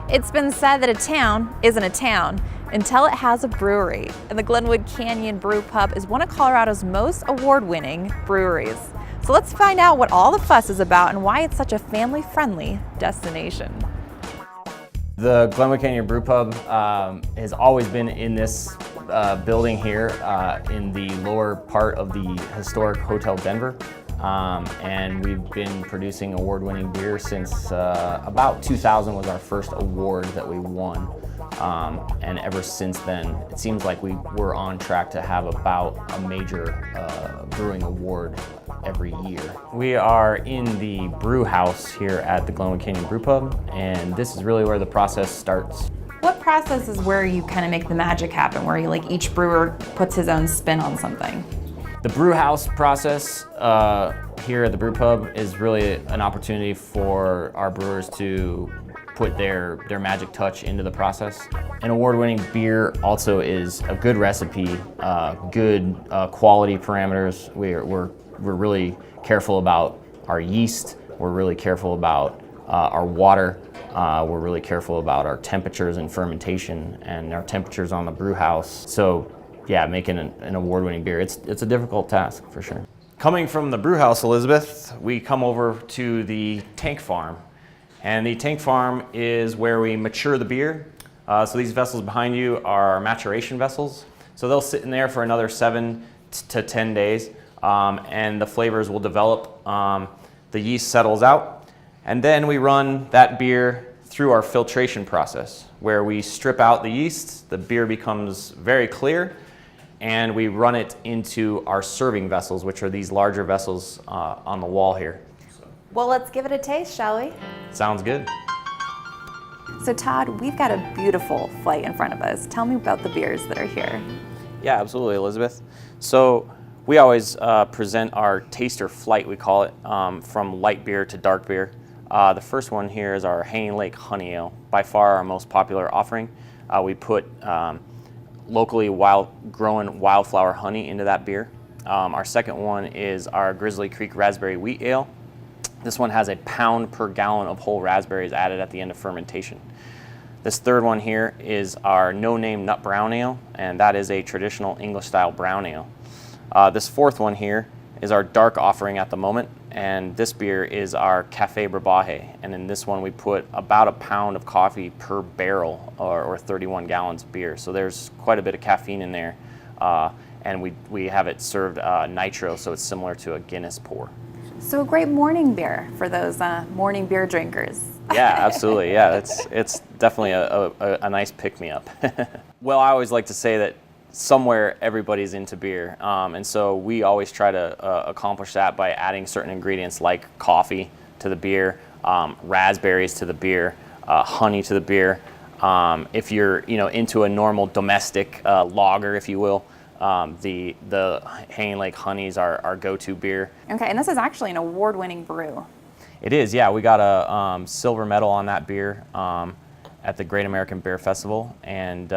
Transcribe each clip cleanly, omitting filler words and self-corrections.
It's been said that a town isn't a town until it has a brewery, and the Glenwood Canyon Brew Pub is one of Colorado's most award-winning breweries. So let's find out what all the fuss is about and why it's such a family-friendly destination. The Glenwood Canyon Brew Pub has always been in this building here in the lower part of the historic Hotel Denver. And we've been producing award-winning beer since about 2000 was our first award that we won. And ever since then, it seems like we're on track to have about a major brewing award every year. We are in the brew house here at the Glenwood Canyon Brew Pub, and this is really where the process starts. What process is where you kind of make the magic happen, where each brewer puts his own spin on something? The brew house process here at the brew pub is really an opportunity for our brewers to put their magic touch into the process. An award-winning beer also is a good recipe, good quality parameters. We're really careful about our yeast. We're really careful about our water. We're really careful about our temperatures and fermentation and our temperatures on the brew house. So yeah, making an award-winning beer, it's a difficult task for sure. Coming from the brew house, Elizabeth, we come over to the tank farm. And the tank farm is where we mature the beer. So these vessels behind you are maturation vessels. So they'll sit in there for another 7 to 10 days. And the flavors will develop, the yeast settles out. And then we run that beer through our filtration process, where we strip out the yeast, the beer becomes very clear, and we run it into our serving vessels, which are these larger vessels on the wall here. Well, let's give it a taste, shall we? Sounds good. So Todd, we've got a beautiful flight in front of us. Tell me about the beers that are here. Yeah, absolutely, Elizabeth. So we always present our taster flight, we call it, from light beer to dark beer. The first one here is our Hanging Lake Honey Ale, by far our most popular offering. We put locally grown wildflower honey into that beer. Our second one is our Grizzly Creek Raspberry Wheat Ale. This one has a pound per gallon of whole raspberries added at the end of fermentation. This third one here is our No Name Nut Brown Ale, and that is a traditional English style brown ale. This fourth one here is our dark offering at the moment, and this beer is our Café Brebaje, and in this one we put about a pound of coffee per barrel, or 31 gallons of beer. So there's quite a bit of caffeine in there, and we have it served nitro, so it's similar to a Guinness pour. So a great morning beer for those morning beer drinkers. Yeah, absolutely. Yeah, it's definitely a nice pick-me-up. Well, I always like to say that somewhere everybody's into beer, and so we always try to accomplish that by adding certain ingredients like coffee to the beer, raspberries to the beer, honey to the beer. If you're into a normal domestic lager, if you will, the Hanging Lake Honey's our go-to beer. Okay, and this is actually an award-winning brew. It is, yeah. We got a silver medal on that beer at the Great American Beer Festival, and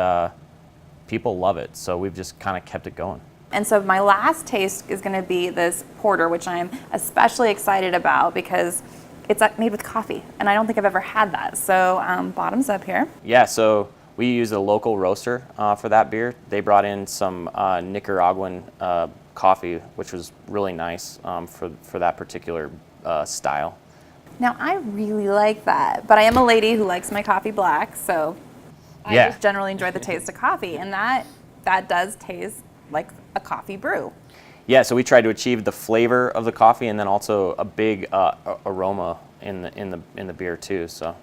people love it, so we've just kind of kept it going. And so my last taste is going to be this porter, which I'm especially excited about because it's made with coffee, and I don't think I've ever had that. So bottoms up here. Yeah, so we use a local roaster for that beer. They brought in some Nicaraguan coffee, which was really nice for that particular style. Now, I really like that, but I am a lady who likes my coffee black, so I just generally enjoy the taste of coffee, and that does taste like a coffee brew. Yeah, so we tried to achieve the flavor of the coffee and then also a big aroma in the beer too. So.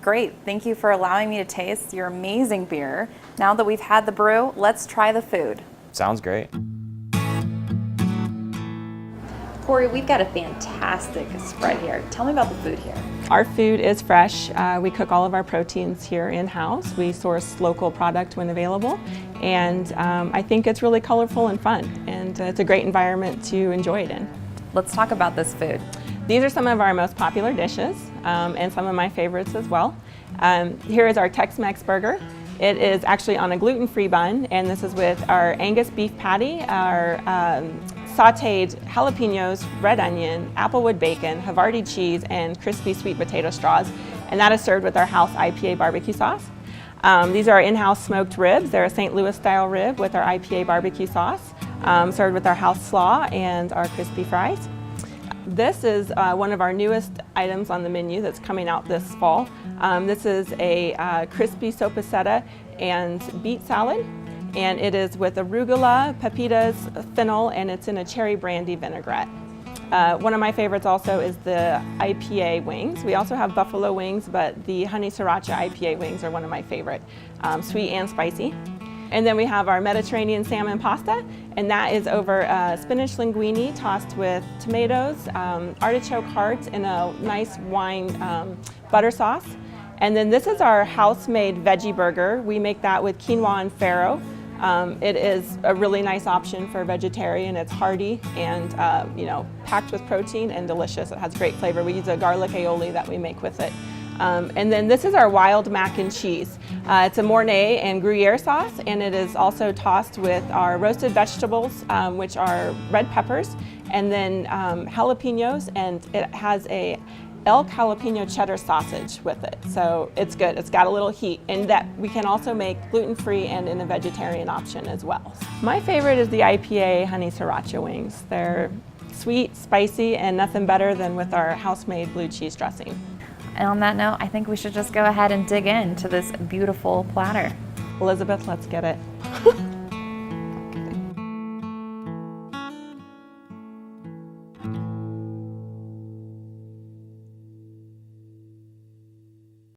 Great, thank you for allowing me to taste your amazing beer. Now that we've had the brew, let's try the food. Sounds great. Corey, we've got a fantastic spread here. Tell me about the food here. Our food is fresh. We cook all of our proteins here in-house. We source local product when available, and I think it's really colorful and fun, and it's a great environment to enjoy it in. Let's talk about this food. These are some of our most popular dishes, and some of my favorites as well. Here is our Tex-Mex burger. It is actually on a gluten-free bun, and this is with our Angus beef patty, our sauteed jalapenos, red onion, applewood bacon, Havarti cheese, and crispy sweet potato straws. And that is served with our house IPA barbecue sauce. These are our in-house smoked ribs. They're a St. Louis style rib with our IPA barbecue sauce, served with our house slaw and our crispy fries. This is one of our newest items on the menu that's coming out this fall. This is a crispy sopacetta and beet salad, and it is with arugula, pepitas, fennel, and it's in a cherry brandy vinaigrette. One of my favorites also is the IPA wings. We also have buffalo wings, but the honey sriracha IPA wings are one of my favorite, sweet and spicy. And then we have our Mediterranean salmon pasta, and that is over spinach linguine tossed with tomatoes, artichoke hearts, and a nice wine butter sauce. And then this is our house-made veggie burger. We make that with quinoa and farro. It is a really nice option for a vegetarian. It's hearty and packed with protein and delicious. It has great flavor. We use a garlic aioli that we make with it. And then this is our wild mac and cheese. It's a Mornay and Gruyere sauce, and it is also tossed with our roasted vegetables, which are red peppers, and then jalapenos, and it has a elk jalapeno cheddar sausage with it. So it's good. It's got a little heat, and that we can also make gluten-free and in a vegetarian option as well. My favorite is the IPA honey sriracha wings. They're sweet, spicy, and nothing better than with our house-made blue cheese dressing. And on that note, I think we should just go ahead and dig into this beautiful platter. Elizabeth, let's get it.